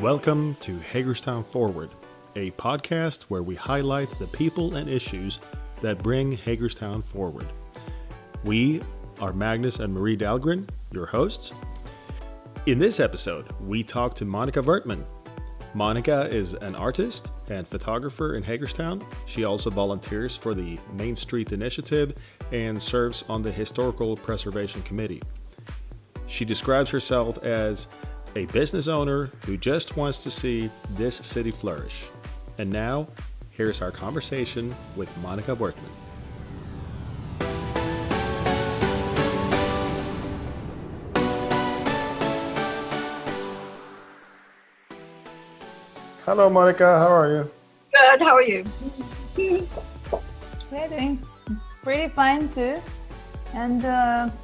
welcome to Hagerstown Forward, a podcast where we highlight the people and issues that bring Hagerstown forward. We are Magnus and Marie Dahlgren, your hosts. In this episode, we talk to Monika Wertman. Monika is an artist and photographer in Hagerstown. She also volunteers for the Main Srteet initiative and serves on the Historical Preservation Committee. She describes herself as a business owner who just wants to see this city flourish. And now, here's our conversation with Monika Wertman. Hello, Monika. How are you? Good. How are you? We're doing pretty fine too. And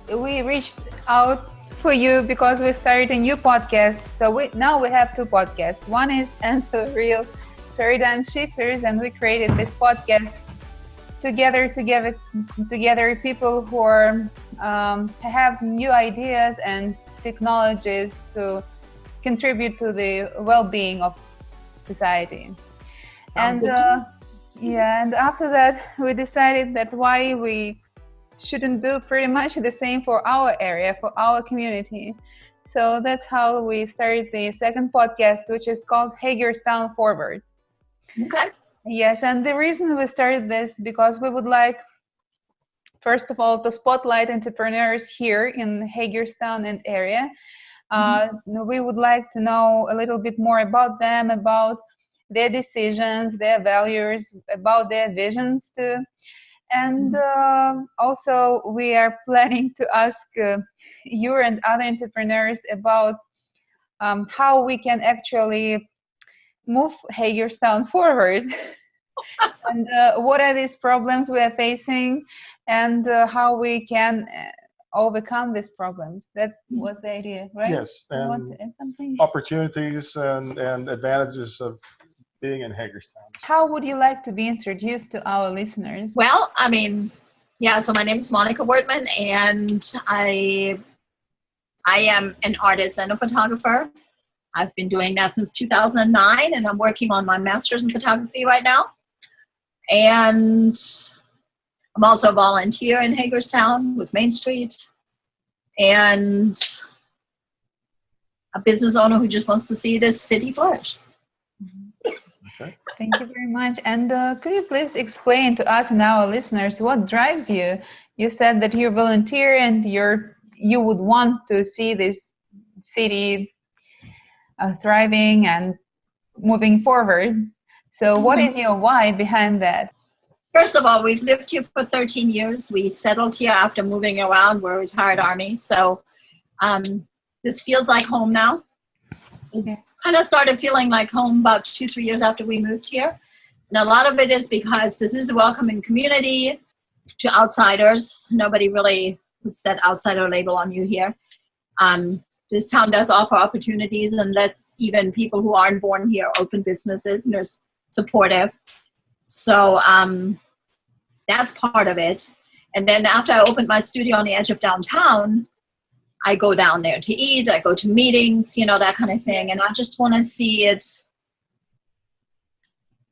we reached out for you because we started a new podcast. So now we have two podcasts. One is Answer Real Paradigm Shifters, and we created this podcast together people who are have new ideas and technologies to contribute to the well-being of society. And and after that we decided that why we shouldn't do pretty much the same for our area, for our community. So that's how we started the second podcast, which is called Hagerstown Forward. Okay. Yes, and the reason we started this because we would like, first of all, to spotlight entrepreneurs here in Hagerstown and area. We would like to know a little bit more about them, about their decisions, their values, about their visions too. And also we are planning to ask you and other entrepreneurs about how we can actually move Hagerstown forward and what are these problems we are facing and how we can overcome these problems. That was the idea, right? Yes, You want to add something? opportunities and advantages of being in Hagerstown. How would you like to be introduced to our listeners? Well, so my name is Monika Wertman, and I am an artist and a photographer. I've been doing that since 2009, and I'm working on my master's in photography right now. And I'm also a volunteer in Hagerstown with Main Srteet, and a business owner who just wants to see this city flourish. Okay. Thank you very much. And could you please explain to us and our listeners what drives you? You said that you're a volunteer and you would want to see this city thriving and moving forward. So what is your why behind that? First of all, we've lived here for 13 years. We settled here after moving around. We're a retired Army. So this feels like home now. It kind of started feeling like home about 2-3 years after we moved here. And a lot of it is because this is a welcoming community to outsiders. Nobody really puts that outsider label on you here. This town does offer opportunities and lets even people who aren't born here open businesses, and they're supportive. So that's part of it. And then after I opened my studio on the edge of downtown, I go down there to eat, I go to meetings, that kind of thing. And I just want to see it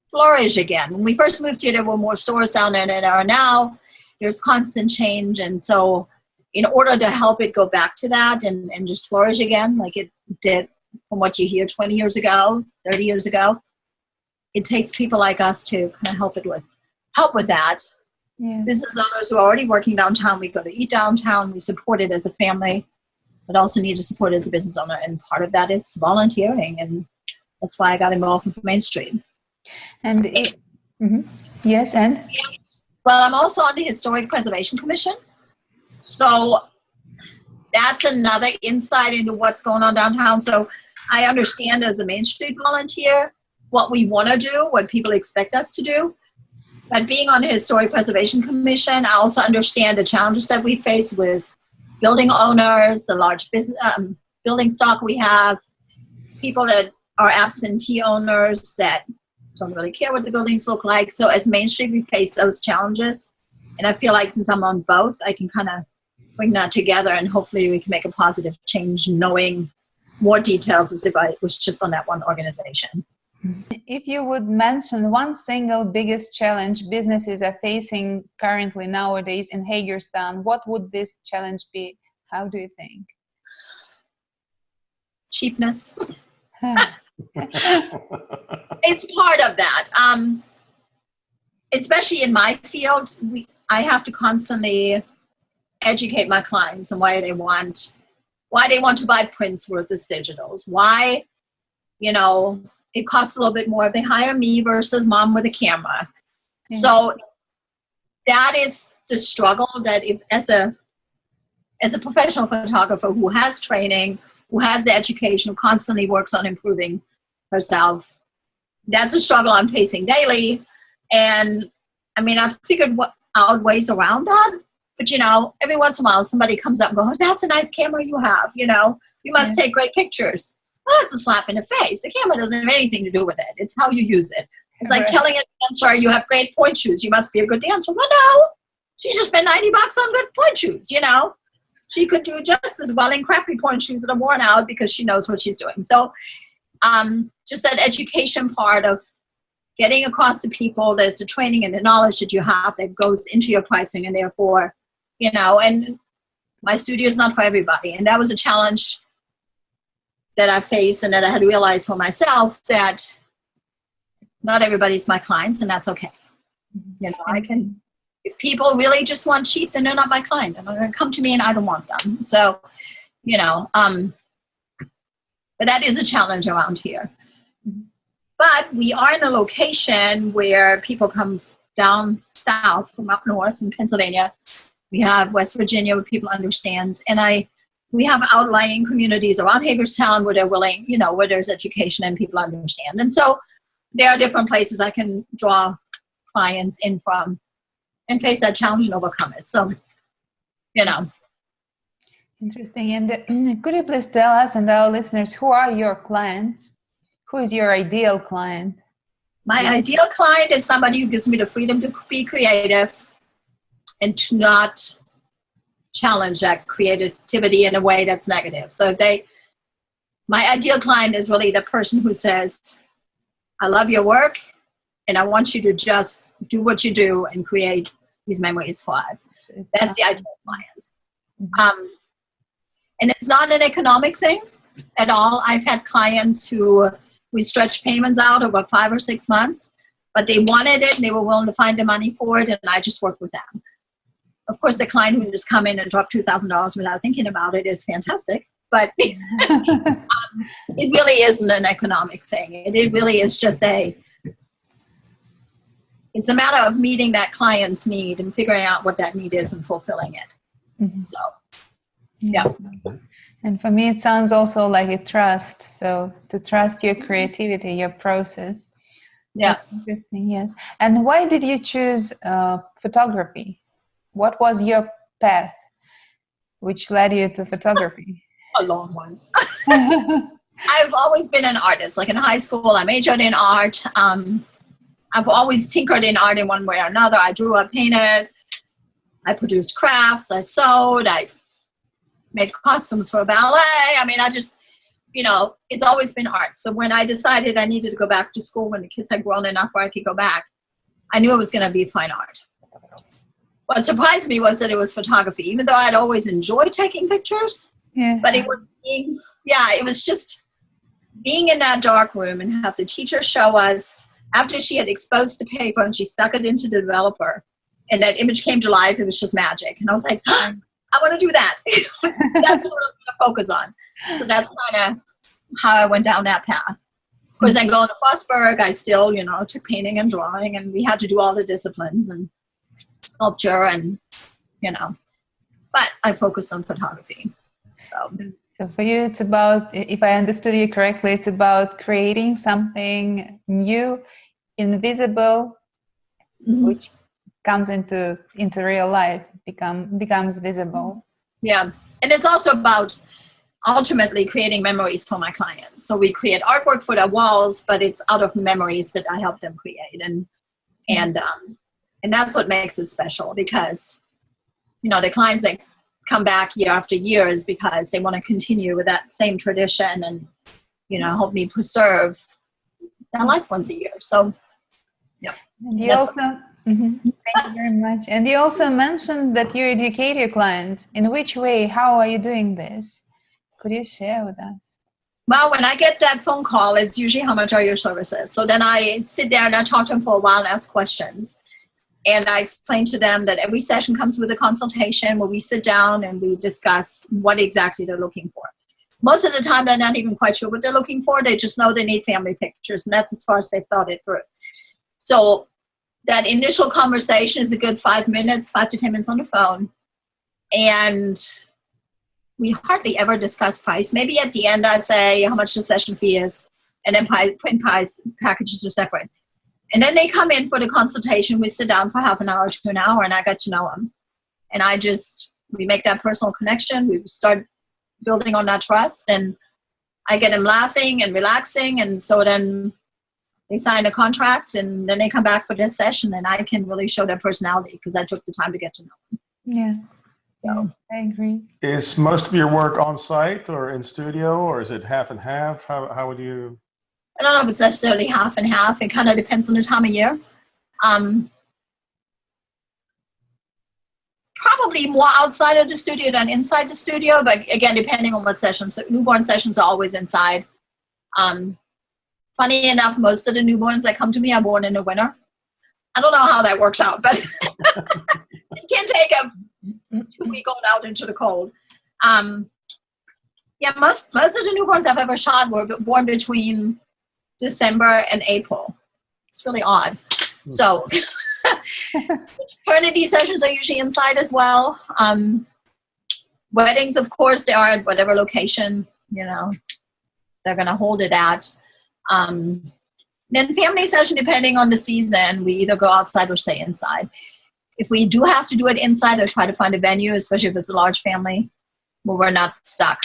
flourish again. When we first moved here, there were more stores down there than there are now. There's constant change. And so in order to help it go back to that and just flourish again, like it did from what you hear 20 years ago, 30 years ago, it takes people like us to kind of help with that. Yeah. Business owners who are already working downtown, we go to eat downtown, we support it as a family, but also need to support it as a business owner. And part of that is volunteering. And that's why I got involved with Main Srteet. And yes, and? Well, I'm also on the Historic Preservation Commission. So that's another insight into what's going on downtown. So I understand as a Main Srteet volunteer what we want to do, what people expect us to do. But being on the Historic Preservation Commission, I also understand the challenges that we face with building owners, the large business building stock we have, people that are absentee owners that don't really care what the buildings look like. So as Main Srteet, we face those challenges. And I feel like since I'm on both, I can kind of bring that together and hopefully we can make a positive change knowing more details as if I was just on that one organization. If you would mention one single biggest challenge businesses are facing currently nowadays in Hagerstown, what would this challenge be? How do you think? Cheapness. It's part of that. Especially in my field, I have to constantly educate my clients on why they want to buy prints versus digitals. Why, it costs a little bit more if they hire me versus mom with a camera. Mm-hmm. So that is the struggle that if as a professional photographer who has training, who has the education, who constantly works on improving herself, that's a struggle I'm facing daily. And I mean, I've figured out ways around that. But, every once in a while, somebody comes up and goes, oh, that's a nice camera you have, you must take great pictures. Well, that's a slap in the face. The camera doesn't have anything to do with it. It's how you use it. It's like telling a dancer, you have great point shoes. You must be a good dancer. Well, no. She just spent $90 on good point shoes, She could do just as well in crappy point shoes that are worn out because she knows what she's doing. So just that education part of getting across to people, there's the training and the knowledge that you have that goes into your pricing, and therefore, and my studio is not for everybody. And that was a challenge that I faced and that I had to realize for myself that not everybody's my clients, and that's okay. If people really just want cheap, then they're not my client. They're going to come to me and I don't want them. So, but that is a challenge around here. But we are in a location where people come down south from up north in Pennsylvania. We have West Virginia where people understand. And we have outlying communities around Hagerstown where they're willing, where there's education and people understand. And so there are different places I can draw clients in from and face that challenge and overcome it. So, Interesting. And could you please tell us and our listeners, who are your clients? Who is your ideal client? My ideal client is somebody who gives me the freedom to be creative and to not challenge that creativity in a way that's negative. So my ideal client is really the person who says, I love your work and I want you to just do what you do and create these memories for us. That's the ideal client. And it's not an economic thing at all. I've had clients who we stretched payments out over 5 or 6 months, but they wanted it and they were willing to find the money for it, and I just worked with them. Of course, the client who just come in and drop $2,000 without thinking about it is fantastic, but it really isn't an economic thing. It really is just it's a matter of meeting that client's need and figuring out what that need is and fulfilling it. Mm-hmm. So, yeah. And for me, it sounds also like a trust. So to trust your creativity, your process. Yeah. That's interesting, yes. And why did you choose photography? What was your path which led you to photography? A long one. I've always been an artist. Like in high school, I majored in art. I've always tinkered in art in one way or another. I drew, I painted, I produced crafts, I sewed, I made costumes for ballet. I mean, I just, it's always been art. So when I decided I needed to go back to school when the kids had grown enough where I could go back, I knew it was going to be fine art. What surprised me was that it was photography, even though I'd always enjoyed taking pictures. Yeah. But it was it was just being in that dark room and have the teacher show us after she had exposed the paper and she stuck it into the developer and that image came to life. It was just magic. And I was like, I want to do that. That's what I'm going to focus on. So that's kind of how I went down that path. Of course, then going to Frostburg, I still, took painting and drawing, and we had to do all the disciplines and sculpture and, but I focused on photography. So for you, it's about, if I understood you correctly, it's about creating something new, invisible, mm-hmm. which comes into real life, becomes visible. Yeah. And it's also about ultimately creating memories for my clients. So we create artwork for their walls, but it's out of memories that I help them create. And that's what makes it special because, the clients that come back year after year is because they want to continue with that same tradition and, help me preserve their life once a year. So, yeah. And you thank you very much. And you also mentioned that you educate your clients. In which way? How are you doing this? Could you share with us? Well, when I get that phone call, it's usually how much are your services. So then I sit there and I talk to them for a while and ask questions. And I explain to them that every session comes with a consultation where we sit down and we discuss what exactly they're looking for. Most of the time, they're not even quite sure what they're looking for. They just know they need family pictures, and that's as far as they've thought it through. So that initial conversation is a good 5 minutes, 5 to 10 minutes on the phone. And we hardly ever discuss price. Maybe at the end I say how much the session fee is, and then print price packages are separate. And then they come in for the consultation. We sit down for half an hour to an hour, and I get to know them. And we make that personal connection. We start building on that trust, and I get them laughing and relaxing. And so then they sign a contract, and then they come back for this session, and I can really show their personality because I took the time to get to know them. Yeah. So, I agree. Is most of your work on site or in studio, or is it half and half? How would you? I don't know if it's necessarily half and half. It kind of depends on the time of year. Probably more outside of the studio than inside the studio, but again, depending on what sessions. So newborn sessions are always inside. Funny enough, most of the newborns that come to me are born in the winter. I don't know how that works out, but you can't take a 2-week-old out into the cold. Yeah, most of the newborns I've ever shot were born between December and April. It's really odd. So maternity sessions are usually inside as well. Weddings, of course, they are at whatever location, they're going to hold it at. Then family session, depending on the season, we either go outside or stay inside. If we do have to do it inside, I try to find a venue, especially if it's a large family, where we're not stuck,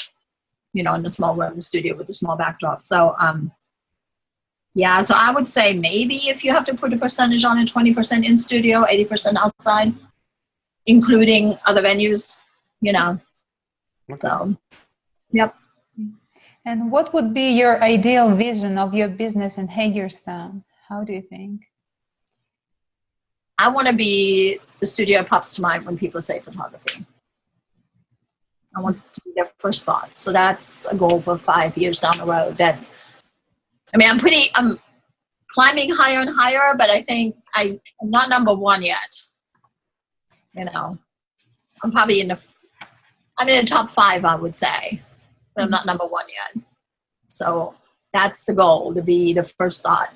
in the small room studio with a small backdrop. So, yeah, so I would say maybe if you have to put a percentage on it, 20% in studio, 80% outside, including other venues, Okay. So, yep. And what would be your ideal vision of your business in Hagerstown? How do you think? I want to be the studio that pops to mind when people say photography. I want to be their first thought. So that's a goal for 5 years down the road. I'm climbing higher and higher, but I think I'm not number one yet. I'm probably in the top 5, I would say, but I'm not number one yet. So that's the goal, to be the first thought,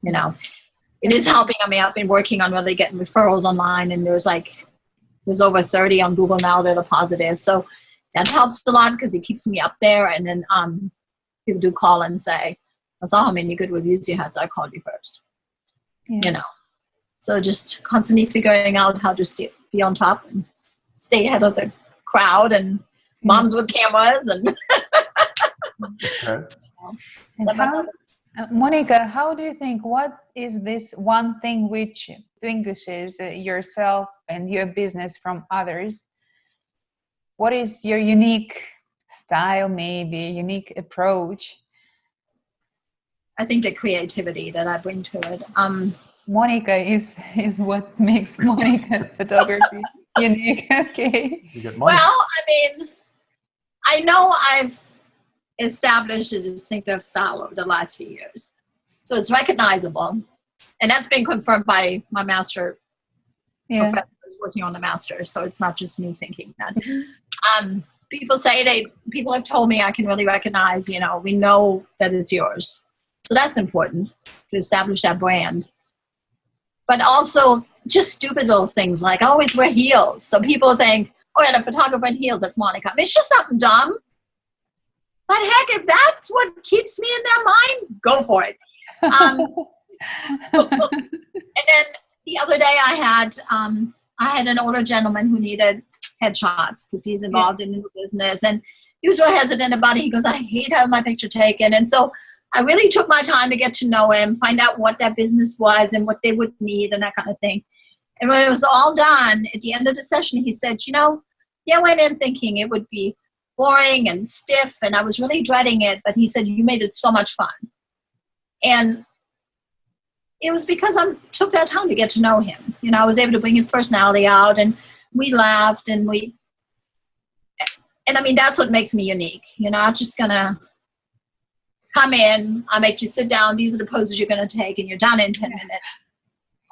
It is helping. I've been working on really getting referrals online, and there's over 30 on Google now that are positive. So that helps a lot because it keeps me up there. And then people do call and say, I saw how many good reviews you had, so I called you first. Yeah. So just constantly figuring out how to be on top and stay ahead of the crowd and moms with cameras and. Okay. And Monika, how do you think, what is this one thing which distinguishes yourself and your business from others? What is your unique style, maybe unique approach? I think the creativity that I bring to it. Monika is what makes Monika photography unique. Okay. You get money. Well, I know I've established a distinctive style over the last few years. So it's recognizable. And that's been confirmed by my master professors working on the master. So it's not just me thinking that. People have told me I can really recognize, we know that it's yours. So that's important to establish that brand. But also just stupid little things like I always wear heels. So people think, oh yeah, the photographer in heels, that's Monika. It's just something dumb. But heck, if that's what keeps me in their mind, go for it. And then the other day I had an older gentleman who needed headshots because he's involved in new business. And he was real hesitant about it. He goes, I hate having my picture taken. And so I really took my time to get to know him, find out what that business was and what they would need and that kind of thing. And when it was all done, at the end of the session, he said, Yeah, I went in thinking it would be boring and stiff, and I was really dreading it. But he said, you made it so much fun. And it was because I took that time to get to know him. You know, I was able to bring his personality out, and we laughed, and I mean, that's what makes me unique. You know, I'm just going to come in, I'll make you sit down, these are the poses you're going to take, and you're done in 10 minutes.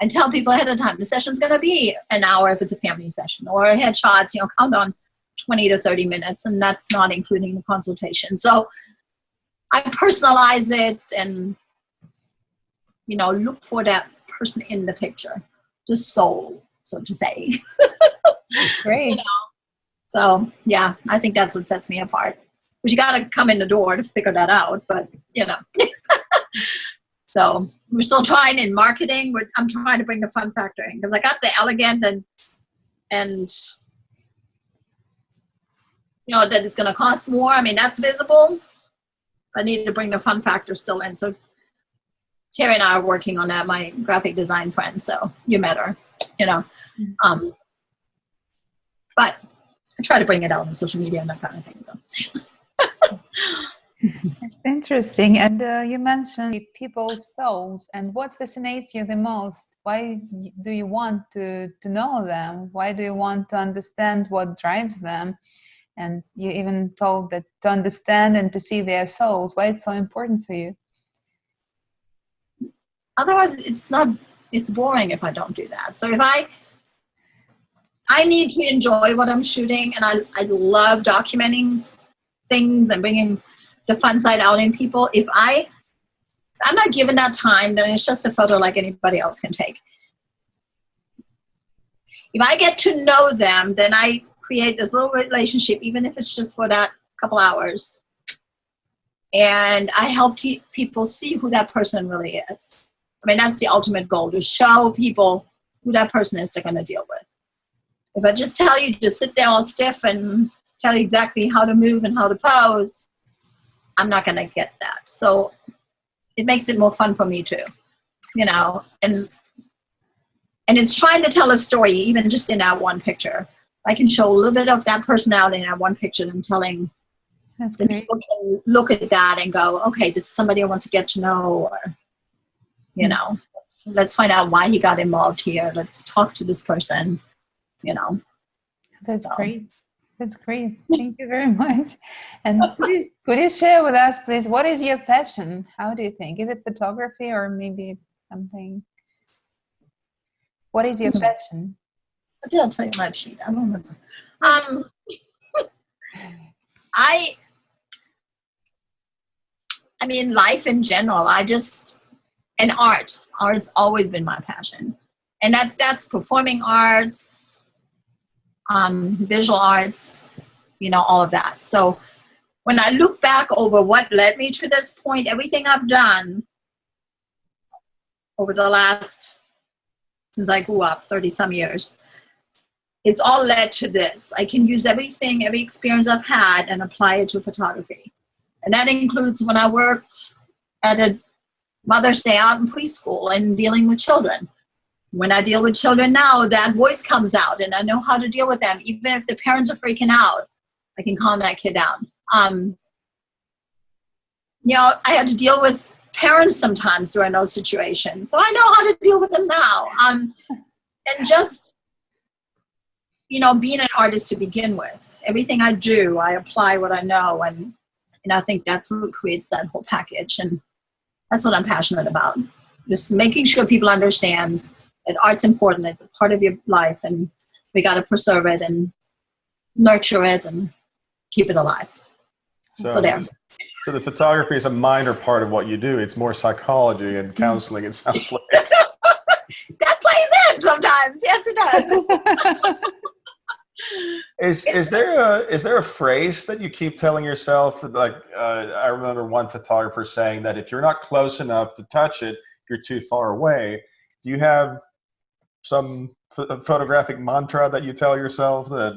And tell people ahead of time, the session's going to be an hour if it's a family session, or headshots, you know, count on 20 to 30 minutes, and that's not including the consultation. So I personalize it and, you know, look for that person in the picture, the soul, so to say. Great. You know? So, yeah, I think that's what sets me apart. But you got to come in the door to figure that out, but, you know. So we're still trying in marketing. I'm trying to bring the fun factor in, because I got the elegant and you know, that it's going to cost more. I mean, that's visible. I need to bring the fun factor still in. So Terry and I are working on that, my graphic design friend. So you met her, you know. But I try to bring it out on social media and that kind of thing. So. It's interesting. And you mentioned people's souls, and what fascinates you the most? Why do you want to know them? Why do you want to understand what drives them? And you even told that to understand and to see their souls. Why it's so important for you? Otherwise, it's boring if I don't do that. So if I need to enjoy what I'm shooting, and I love documenting things and bringing the fun side out in people. If I'm not given that time, then it's just a photo like anybody else can take. If I get to know them, then I create this little relationship, even if it's just for that couple hours. And I help people see who that person really is. I mean, that's the ultimate goal, to show people who that person is they're going to deal with. If I just tell you to sit there all stiff and tell you exactly how to move and how to pose, I'm not going to get that. So it makes it more fun for me too, you know, and it's trying to tell a story, even just in that one picture. I can show a little bit of that personality in that one picture, and telling That's that great. people can look at that and go, okay, this is somebody I want to get to know, or, you know, let's find out why he got involved here. Let's talk to this person, you know. That's great. That's great. Thank you very much. And could you share with us, please, what is your passion? How do you think? Is it photography or maybe something? What is your passion? What did I tell you on that sheet? I don't remember. I mean, life in general. And art's always been my passion, and that's performing arts, visual arts, you know, all of that. So when I look back over what led me to this point, everything I've done over the last, since I grew up, 30 some years, it's all led to this. I can use everything, every experience I've had, and apply it to photography. And that includes when I worked at a Mother's Day out in preschool and dealing with children. When I deal with children now, that voice comes out, and I know how to deal with them. Even if the parents are freaking out, I can calm that kid down. You know, I had to deal with parents sometimes during those situations, so I know how to deal with them now. And just, you know, being an artist to begin with, everything I do, I apply what I know, and I think that's what creates that whole package, and that's what I'm passionate about. Just making sure people understand that art's important. It's a part of your life, and we got to preserve it and nurture it and keep it alive. So the photography is a minor part of what you do. It's more psychology and counseling, it sounds like. That plays in sometimes. Yes, it does. Is there a phrase that you keep telling yourself? Like, I remember one photographer saying that if you're not close enough to touch it, you're too far away. Do you have some photographic mantra that you tell yourself, that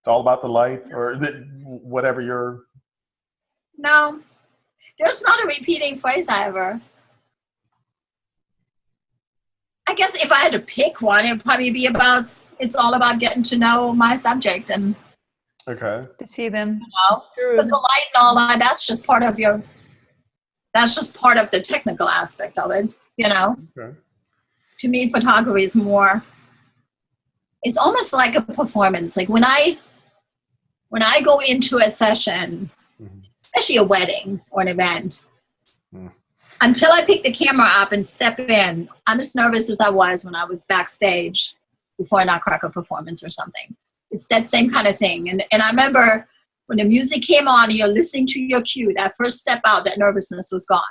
it's all about the light, or whatever you're? No, there's not a repeating phrase I guess if I had to pick one, it'd probably be about it's all about getting to know my subject and Okay. To see them. because the light and all that, that's just part of the technical aspect of it, Okay. To me, photography is more, it's almost like a performance. Like when I go into a session, especially a wedding or an event, until I pick the camera up and step in, I'm as nervous as I was when I was backstage before a Nutcracker performance or something. It's that same kind of thing. And I remember when the music came on and you're listening to your cue, that first step out, that nervousness was gone.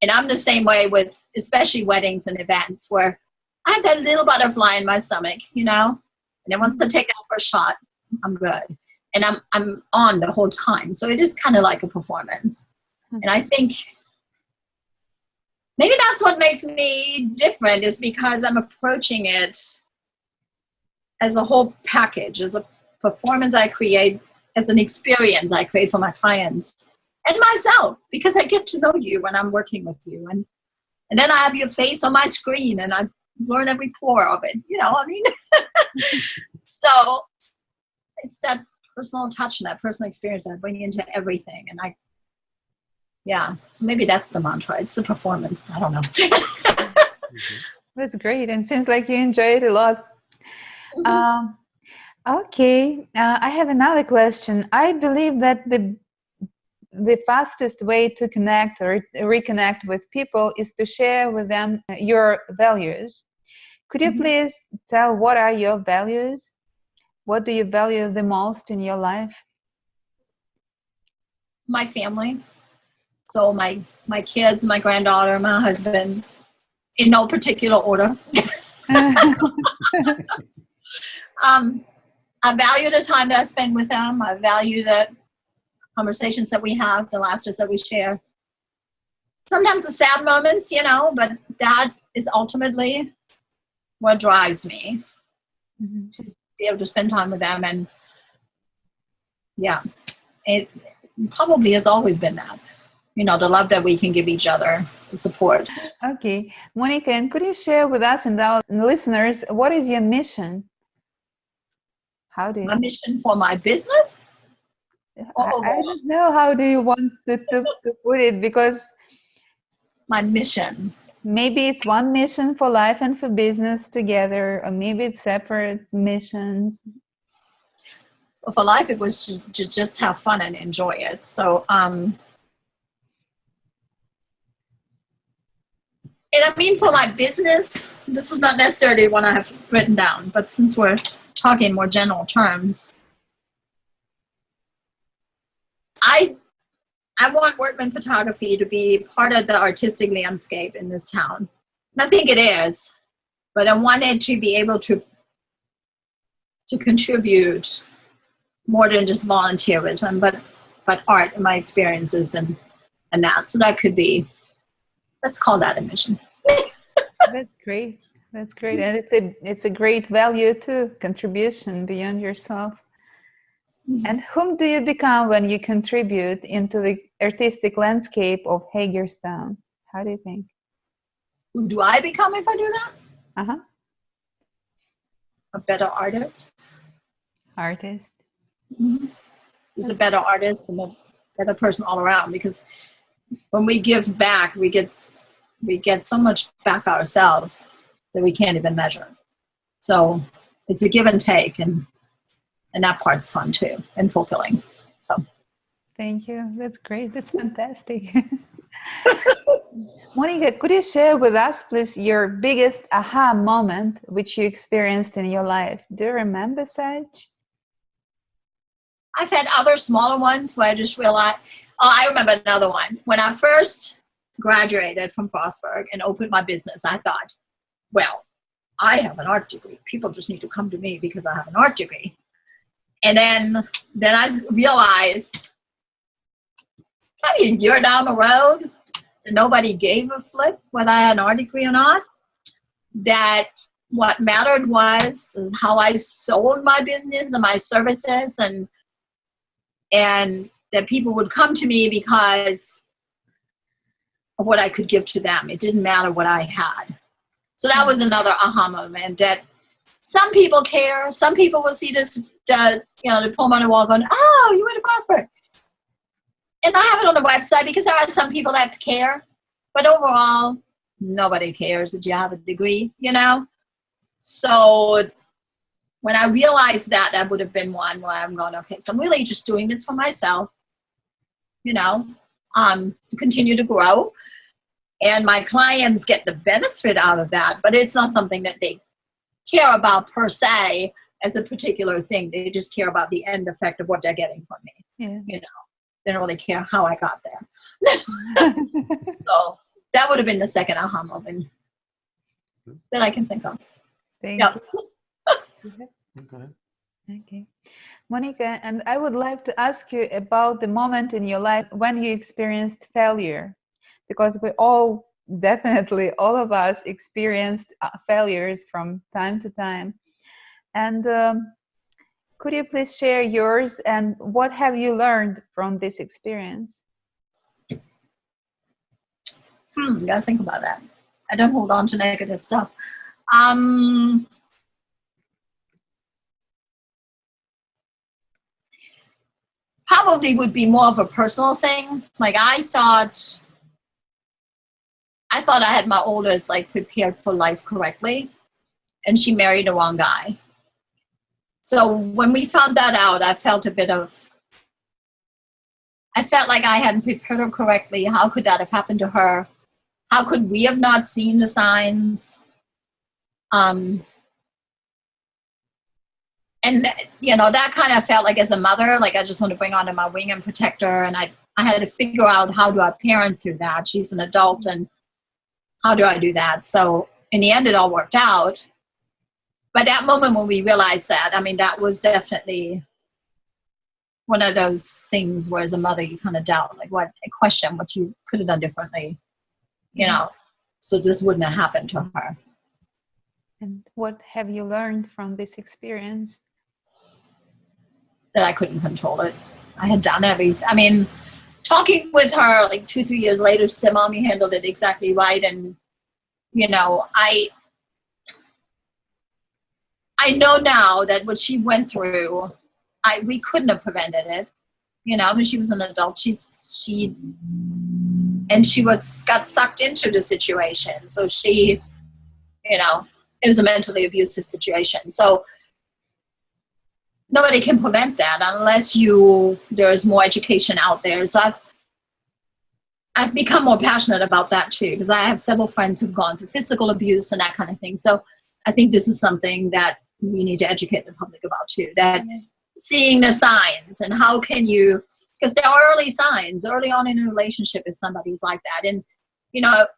And I'm the same way with especially weddings and events where I have that little butterfly in my stomach, And then once I take that first shot, I'm good. And I'm on the whole time. So it is kind of like a performance. And I think maybe that's what makes me different, is because I'm approaching it as a whole package, as a performance I create, as an experience I create for my clients and myself, because I get to know you when I'm working with you. And then I have your face on my screen and I learn every pore of it, So it's that personal touch and that personal experience that I bring into everything. And so maybe that's the mantra. It's the performance. I don't know. That's great. And it seems like you enjoy it a lot. Okay. I have another question. I believe that the fastest way to connect or reconnect with people is to share with them your values. Could you please tell what are your values? What do you value the most in your life? My family. So my kids, my granddaughter, my husband, in no particular order. I value the time that I spend with them. I value the conversations that we have, the laughter that we share. Sometimes the sad moments, but that is ultimately what drives me to be able to spend time with them. And it probably has always been that, the love that we can give each other, the support. Okay. Monika, and could you share with us and our listeners, what is your mission? My mission for my business? I don't know. How do you want to put it? Because my mission. Maybe it's one mission for life and for business together, or maybe it's separate missions. Well, for life, it was to just have fun and enjoy it. So, and I mean, for my business, this is not necessarily what I have written down, but since we're talking more general terms, I want Wertman Photography to be part of the artistic landscape in this town. And I think it is, but I wanted to be able to contribute more than just volunteerism, but art and my experiences and that. So that could be, let's call that a mission. That's great. That's great. And it's a great value too, contribution beyond yourself. And whom do you become when you contribute into the artistic landscape of Hagerstown? How do you think? Who do I become if I do that? Uh-huh. A better artist. Artist. Who's a better artist and a better person all around, because when we give back, we get so much back ourselves that we can't even measure. So it's a give and take, and that part's fun too and fulfilling. So thank you. That's great. That's fantastic. Monika, could you share with us, please, your biggest aha moment which you experienced in your life? Do you remember such? I've had other smaller ones where I just realized, I remember another one. When I first graduated from Frostburg and opened my business, I thought, well, I have an art degree. People just need to come to me because I have an art degree. And then I realized probably a year down the road, nobody gave a flip whether I had an art degree or not. That what mattered was how I sold my business and my services, and that people would come to me because of what I could give to them. It didn't matter what I had. So that was another aha moment, that some people care. Some people will see this, the poem on the wall going, oh, you went to Frostburg. And I have it on the website because there are some people that care. But overall, nobody cares that you have a degree, So when I realized that would have been one where I'm going, okay, so I'm really just doing this for myself, to continue to grow. And my clients get the benefit out of that, but it's not something that they care about per se as a particular thing. They just care about the end effect of what they're getting from me. Yeah. They don't really care how I got there. So that would have been the second aha moment that I can think of. Thank you. Okay. Monika, and I would like to ask you about the moment in your life when you experienced failure, because we all, definitely all of us, experienced failures from time to time. And could you please share yours, and what have you learned from this experience? Gotta think about that. I don't hold on to negative stuff. Probably would be more of a personal thing. Like I thought I had my oldest prepared for life correctly, and she married the wrong guy. So when we found that out, I felt like I hadn't prepared her correctly. How could that have happened to her? How could we have not seen the signs? And, that kind of felt like as a mother, like I just want to bring her under my wing and protect her. And I had to figure out how do I parent through that. She's an adult, and how do I do that? So in the end, it all worked out. But that moment when we realized that, that was definitely one of those things where as a mother, you kind of doubt, question what you could have done differently, so this wouldn't have happened to her. And what have you learned from this experience? That I couldn't control it. I had done everything. Talking with her 2-3 years later, she said, Mom, you handled it exactly right. And, I know now that what she went through, we couldn't have prevented it. She was an adult. She got sucked into the situation. So she, it was a mentally abusive situation. So nobody can prevent that unless there's more education out there. So I've become more passionate about that too, because I have several friends who've gone through physical abuse and that kind of thing. So I think this is something that we need to educate the public about too, that seeing the signs and how can you, because there are early signs early on in a relationship if somebody's like that. And,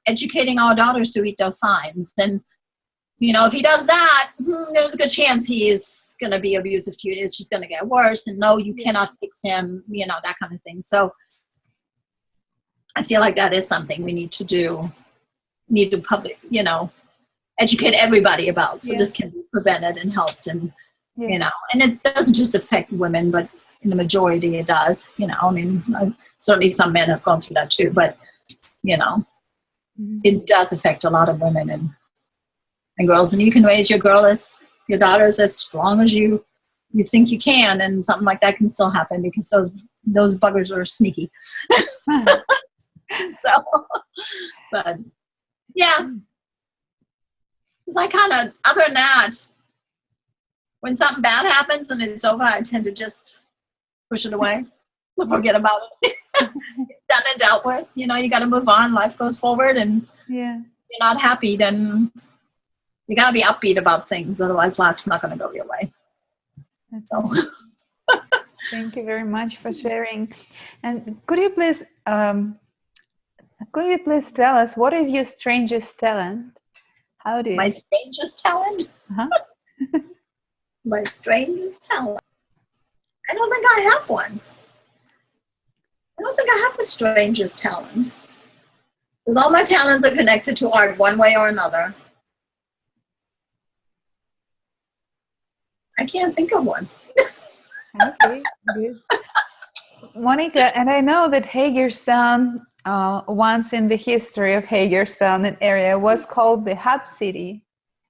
educating our daughters to read those signs. And, if he does that, there's a good chance he is going to be abusive to you. It's just going to get worse. And no, you cannot fix him, that kind of thing. So I feel like that is something we need to do, educate everybody about. So this can be prevented and helped. And, and it doesn't just affect women, but in the majority it does. Certainly some men have gone through that too, but, it does affect a lot of women and girls. And you can raise your daughters as strong as you think you can, and something like that can still happen because those buggers are sneaky. So, but yeah, it's other than that, when something bad happens and it's over, I tend to just push it away, forget about it. Done and dealt with. You got to move on. Life goes forward, and you're not happy, then you got to be upbeat about things. Otherwise, life's not going to go your way. So. Thank you very much for sharing. And could you please tell us what is your strangest talent? How do you? My strangest talent? Uh-huh. My strangest talent? I don't think I have one. I don't think I have the strangest talent. Because all my talents are connected to art one way or another. I can't think of one. Okay, good. Monika, and I know that Hagerstown, once in the history of Hagerstown, an area was called the Hub City.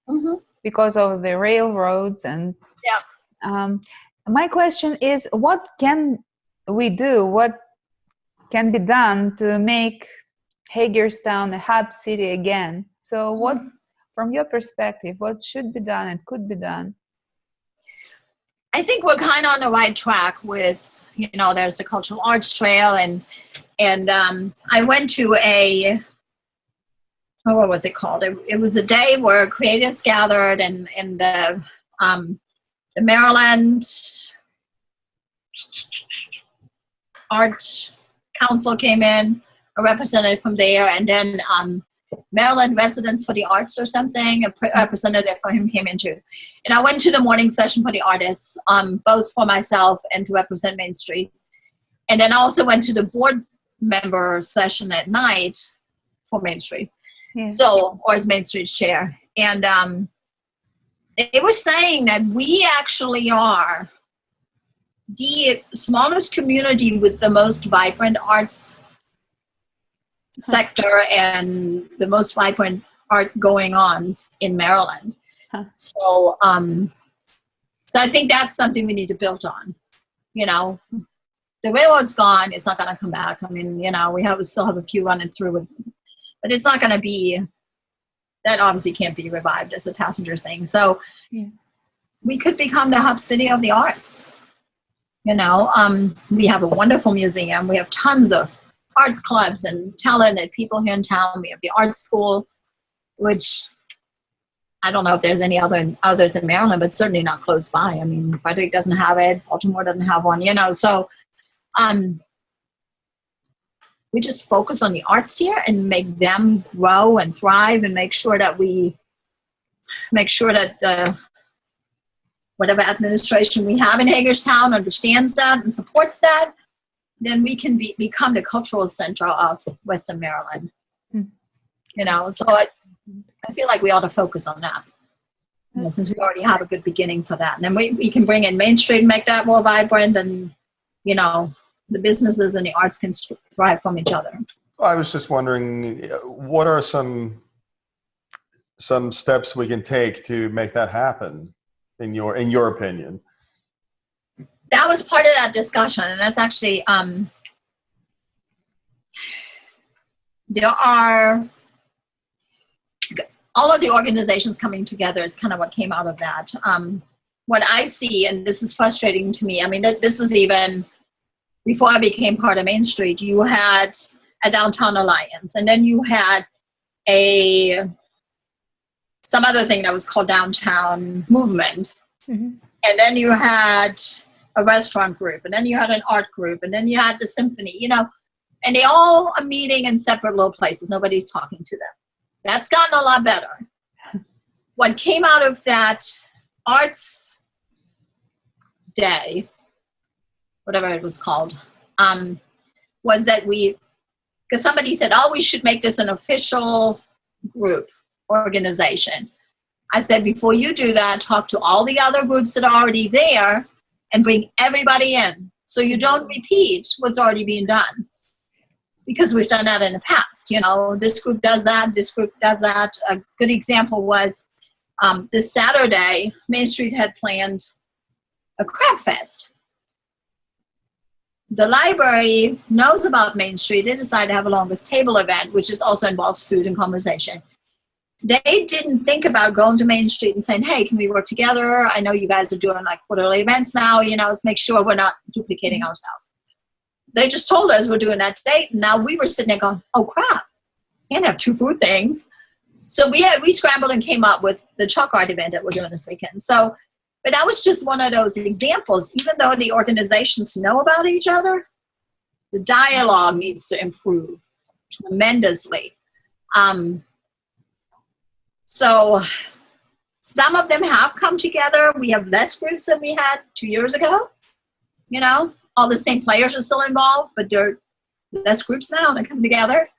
Mm-hmm. because of the railroads. And my question is, what can we do? What can be done to make Hagerstown a hub city again? So what, from your perspective, what should be done and could be done? I think we're kind of on the right track with, there's the Cultural Arts Trail, and I went to what was it called? It was a day where creatives gathered, and the Maryland Art Council came in, a representative from there, and then Maryland Residents for the Arts or something, a representative for him came in too. And I went to the morning session for the artists, both for myself and to represent Main Street. And then I also went to the board member session at night for Main Street. Yeah. So, or as Main Street's chair. And they were saying that we actually are the smallest community with the most vibrant arts sector and the most vibrant art going ons in Maryland. So I think that's something we need to build on. The railroad's gone, it's not going to come back. I mean, we still have a few running through it, but it's not going to be, that obviously can't be revived as a passenger thing. So we could become the hub city of the arts. We have a wonderful museum. We have tons of arts clubs and talented people here in town. We have the art school, which I don't know if there's any others in Maryland, but certainly not close by. I mean, Frederick doesn't have it. Baltimore doesn't have one, So we just focus on the arts here and make them grow and thrive, and make sure that whatever administration we have in Hagerstown understands that and supports that. Then we can become the cultural center of Western Maryland. So I feel like we ought to focus on that, since we already have a good beginning for that. And then we can bring in Main Street and make that more vibrant, and, the businesses and the arts can thrive from each other. I was just wondering, what are some steps we can take to make that happen, in your opinion? That was part of that discussion, and that's actually, there are all of the organizations coming together is kind of what came out of that. What I see, and this is frustrating to me, I mean, this was even before I became part of Main Street. You had a Downtown Alliance, and then you had some other thing that was called Downtown Movement. And then you had a restaurant group, and then you had an art group, and then you had the symphony, and they all are meeting in separate little places. Nobody's talking to them. That's gotten a lot better. What came out of that arts day, whatever it was called, was that because somebody said, we should make this an official group organization. I said, before you do that, talk to all the other groups that are already there and bring everybody in, so you don't repeat what's already being done. Because we've done that in the past. This group does that, this group does that. A good example was this Saturday, Main Street had planned a crab fest. The library knows about Main Street. They decided to have a longest table event, which also involves food and conversation. They didn't think about going to Main Street and saying, hey, can we work together? I know you guys are doing like quarterly events now, let's make sure we're not duplicating ourselves. They just told us we're doing that date. And now we were sitting there going, oh crap, can't have two food things. So we scrambled and came up with the chalk art event that we're doing this weekend. So, but that was just one of those examples. Even though the organizations know about each other, the dialogue needs to improve tremendously. So some of them have come together. We have less groups than we had 2 years ago. All the same players are still involved, but there are less groups now that come together.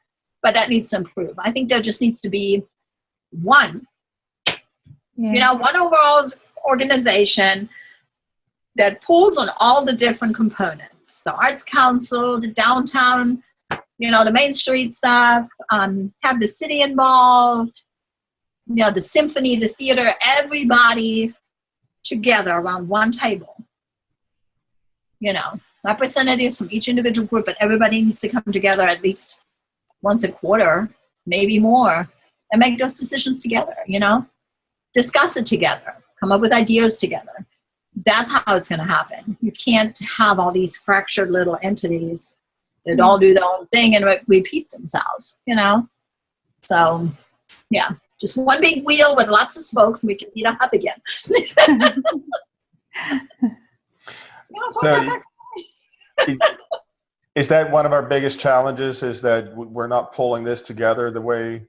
But that needs to improve. I think there just needs to be one, one overall organization that pulls on all the different components. The Arts Council, the downtown, the Main Street stuff, have the city involved, the symphony, the theater, everybody together around one table. Representatives from each individual group, but everybody needs to come together at least once a quarter, maybe more, and make those decisions together, discuss it together, come up with ideas together. That's how it's going to happen. You can't have all these fractured little entities that all do their own thing and repeat themselves, So, yeah, just one big wheel with lots of spokes and we can beat it up again. So, is that one of our biggest challenges, is that we're not pulling this together the way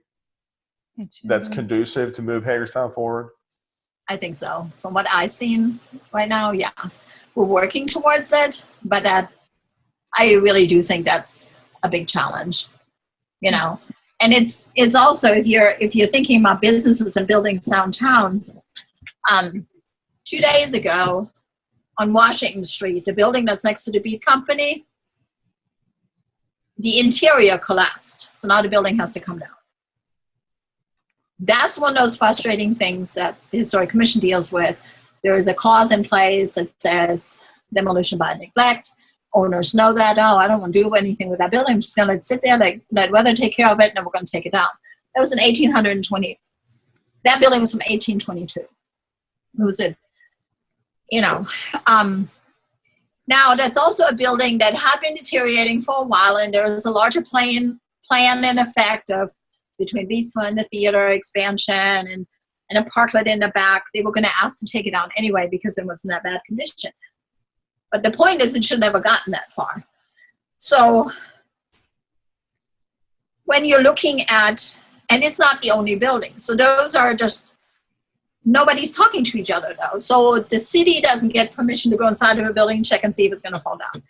that's conducive to move Hagerstown forward? I think so. From what I've seen right now, yeah. We're working towards it, but I really do think that's a big challenge, And it's also, if you're thinking about businesses and buildings downtown, 2 days ago on Washington Street, the building that's next to the bead company, the interior collapsed. So now the building has to come down. That's one of those frustrating things that the Historic Commission deals with. There is a clause in place that says demolition by neglect. Owners know that, I don't want to do anything with that building. I'm just going to let it sit there, let weather take care of it, and then we're going to take it down. That was in 1820. That building was from 1822. It was now that's also a building that had been deteriorating for a while, and there was a larger plan in effect of between Beastful and the theater expansion and a parklet in the back. They were going to ask to take it down anyway because it was in that bad condition. But the point is, it should never gotten that far. So when you're looking at, and it's not the only building. So those are just, nobody's talking to each other though. So the city doesn't get permission to go inside of a building, check and see if it's going to fall down.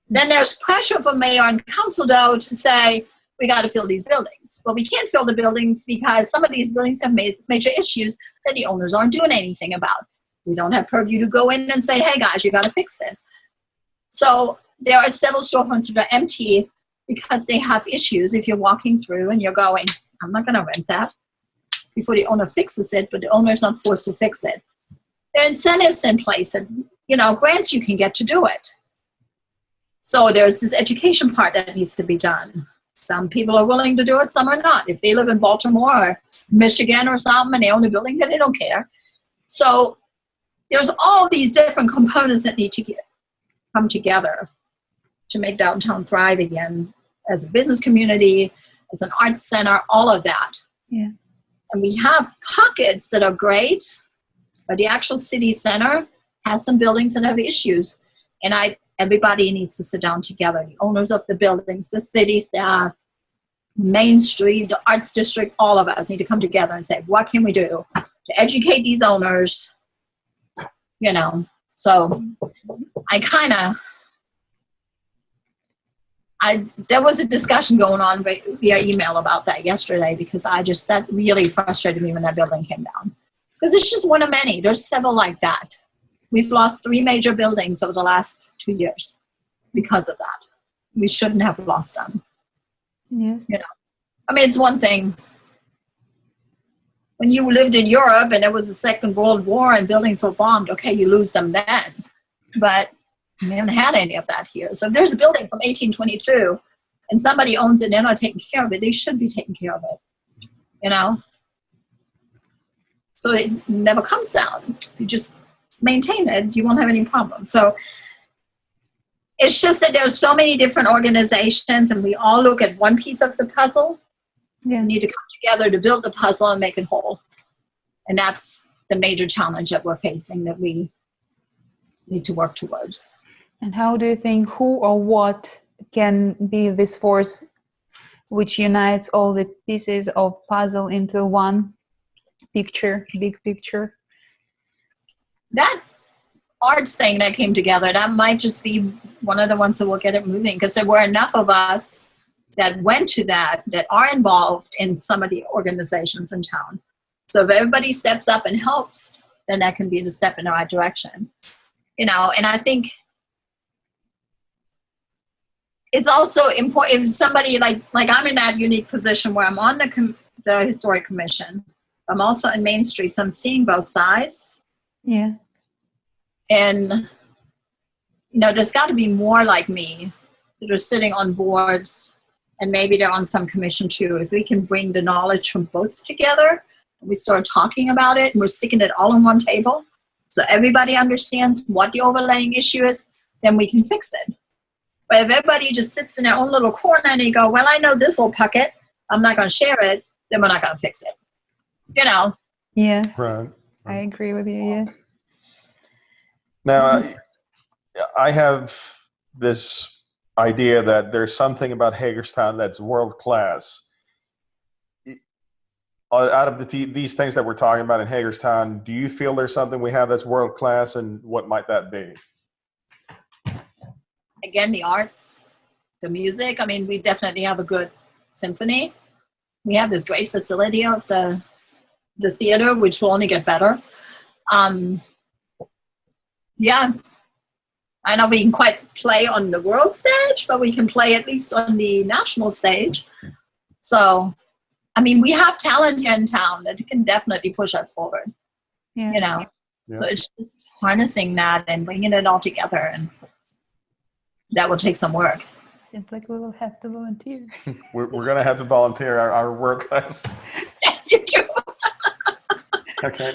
Then there's pressure from mayor and council though to say, we got to fill these buildings. Well, we can't fill the buildings because some of these buildings have major issues that the owners aren't doing anything about. We don't have purview to go in and say, hey guys, you got to fix this. So there are several storefronts that are empty because they have issues. If you're walking through and you're going, I'm not going to rent that before the owner fixes it, but the owner's not forced to fix it. There are incentives in place and, grants you can get to do it. So there's this education part that needs to be done. Some people are willing to do it, some are not. If they live in Baltimore or Michigan or something and they own a building, then they don't care. So there's all these different components that need to come together to make downtown thrive again as a business community, as an arts center, all of that. Yeah. And we have pockets that are great, but the actual city center has some buildings that have issues. And everybody needs to sit down together. The owners of the buildings, the city staff, Main Street, the arts district, all of us need to come together and say, what can we do to educate these owners? So there was a discussion going on via email about that yesterday because that really frustrated me when that building came down. Because it's just one of many. There's several like that. We've lost 3 major buildings over the last 2 years because of that. We shouldn't have lost them. Yes. It's one thing when you lived in Europe and there was the Second World War and buildings were bombed, okay, you lose them then. But we haven't had any of that here. So if there's a building from 1822 and somebody owns it and they're not taking care of it, they should be taking care of it. So it never comes down. If you just maintain it, you won't have any problems. So it's just that there's so many different organizations and we all look at one piece of the puzzle. We need to come together to build the puzzle and make it whole. And that's the major challenge that we're facing that we need to work towards. And how do you think who or what can be this force which unites all the pieces of puzzle into one picture, big picture? That arts thing that came together, that might just be one of the ones that will get it moving because there were enough of us that went to that are involved in some of the organizations in town. So if everybody steps up and helps, then that can be the step in the right direction. And I think it's also important if somebody like I'm in that unique position where I'm on the Historic Commission I'm also in Main Street, so I'm seeing both sides. Yeah. And, there's got to be more like me that are sitting on boards, and maybe they're on some commission too. If we can bring the knowledge from both together, and we start talking about it, and we're sticking it all on one table, so everybody understands what the overlaying issue is, then we can fix it. But if everybody just sits in their own little corner and they go, well, I know this will puck it, I'm not going to share it, then we're not going to fix it. Yeah. Right. I agree with you. Yeah. Now, I have this idea that there's something about Hagerstown that's world class. Out of these things that we're talking about in Hagerstown, do you feel there's something we have that's world class, and what might that be? Again, the arts, the music. I mean, we definitely have a good symphony. We have this great facility of the theater, which will only get better. Yeah, I know we can quite play on the world stage, but we can play at least on the national stage. So, I mean, we have talent here in town that can definitely push us forward. Yeah. Yeah. So it's just harnessing that and bringing it all together, and that will take some work. It's like we will have to volunteer. We're going to have to volunteer our world class. Yes, you do. Okay.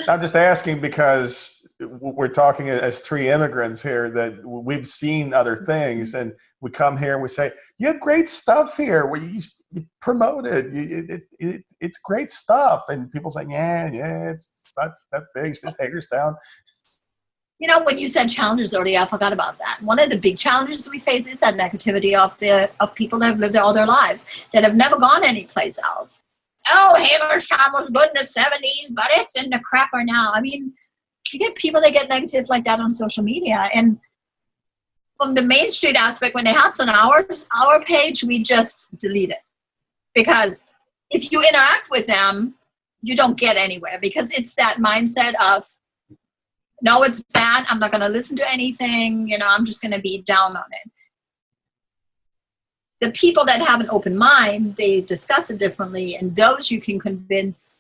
I'm just asking because we're talking as three immigrants here that we've seen other things, and we come here and we say, you have great stuff here. You promote it. It's great stuff. And people say, yeah, it's not that big. It's just Hagerstown. When you said challenges earlier, I forgot about that. One of the big challenges we face is that negativity of people that have lived there all their lives, that have never gone anyplace else. Oh, Hagerstown was good in the 70s, but it's in the crapper now. I mean, you get people that get negative like that on social media. And from the Main Street aspect, when it happens on our page, we just delete it. Because if you interact with them, you don't get anywhere. Because it's that mindset of, no, it's bad. I'm not going to listen to anything. I'm just going to be down on it. The people that have an open mind, they discuss it differently, and those you can convince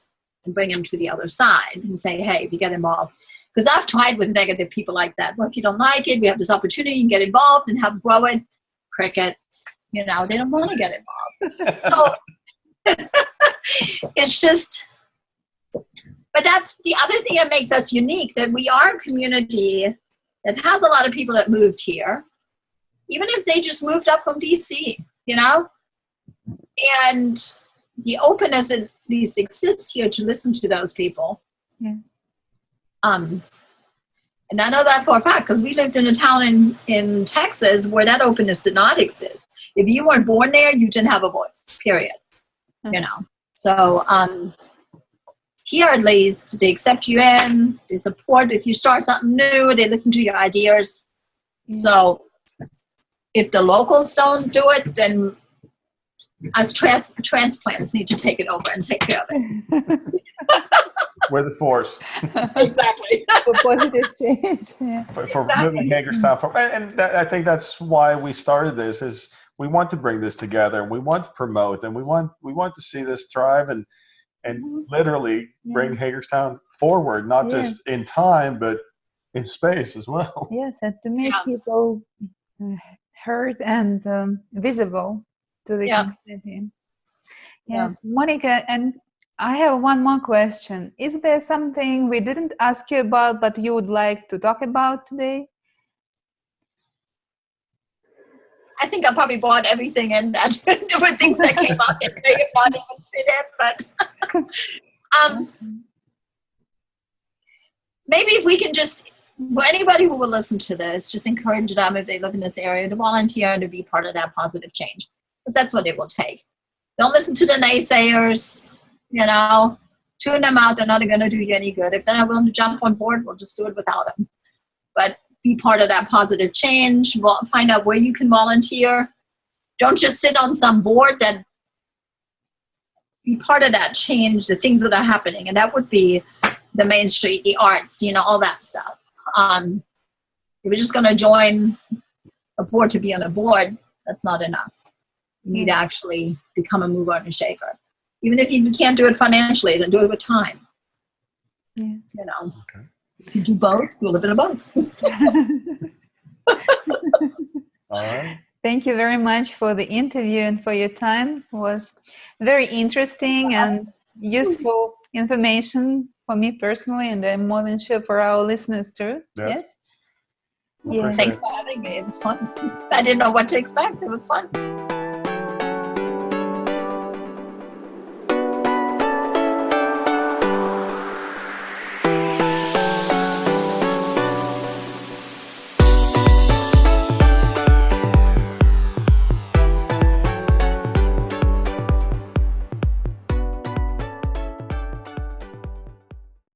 and bring them to the other side and say, hey, we get involved. Because I've tried with negative people like that. Well, if you don't like it, we have this opportunity, you can get involved and help grow it. Crickets, they don't want to get involved. So it's just, but that's the other thing that makes us unique, that we are a community that has a lot of people that moved here, even if they just moved up from DC, and the openness at least exists here to listen to those people. Yeah. And I know that for a fact because we lived in a town in Texas where that openness did not exist. If you weren't born there, you didn't have a voice, period. So here at least, they accept you in, they support. If you start something new, they listen to your ideas. Yeah. So if the locals don't do it, then us transplants need to take it over and take care of it. We're the force. Exactly. For positive change. Yeah. For moving Hagerstown forward. And I think that's why we started this, is we want to bring this together, and we want to promote, and we want to see this thrive and literally bring Hagerstown forward, not just in time, but in space as well. Yes, and to make people heard and visible to the community. Yes, Monika, and I have one more question. Is there something we didn't ask you about, but you would like to talk about today? I think I probably brought everything in that. There were things that came up that maybe not even fit in, but maybe if we can just, anybody who will listen to this, just encourage them, if they live in this area, to volunteer and to be part of that positive change, because that's what it will take. Don't listen to the naysayers, tune them out. They're not going to do you any good. If they're not willing to jump on board, we'll just do it without them. But be part of that positive change. Find out where you can volunteer. Don't just sit on some board. Be part of that change, the things that are happening. And that would be the Main Street, the arts, all that stuff. If you're just going to join a board to be on a board, that's not enough. You need to actually become a mover and a shaker. Even if you can't do it financially, then do it with time. Yeah. You know, Okay. if you do both, do a little bit of both. All right. Thank you very much for the interview and for your time. It was very interesting and useful information for me personally, and I'm more than sure for our listeners too. Yes. Yes? Yeah. Thanks for having me. It was fun. I didn't know what to expect. It was fun.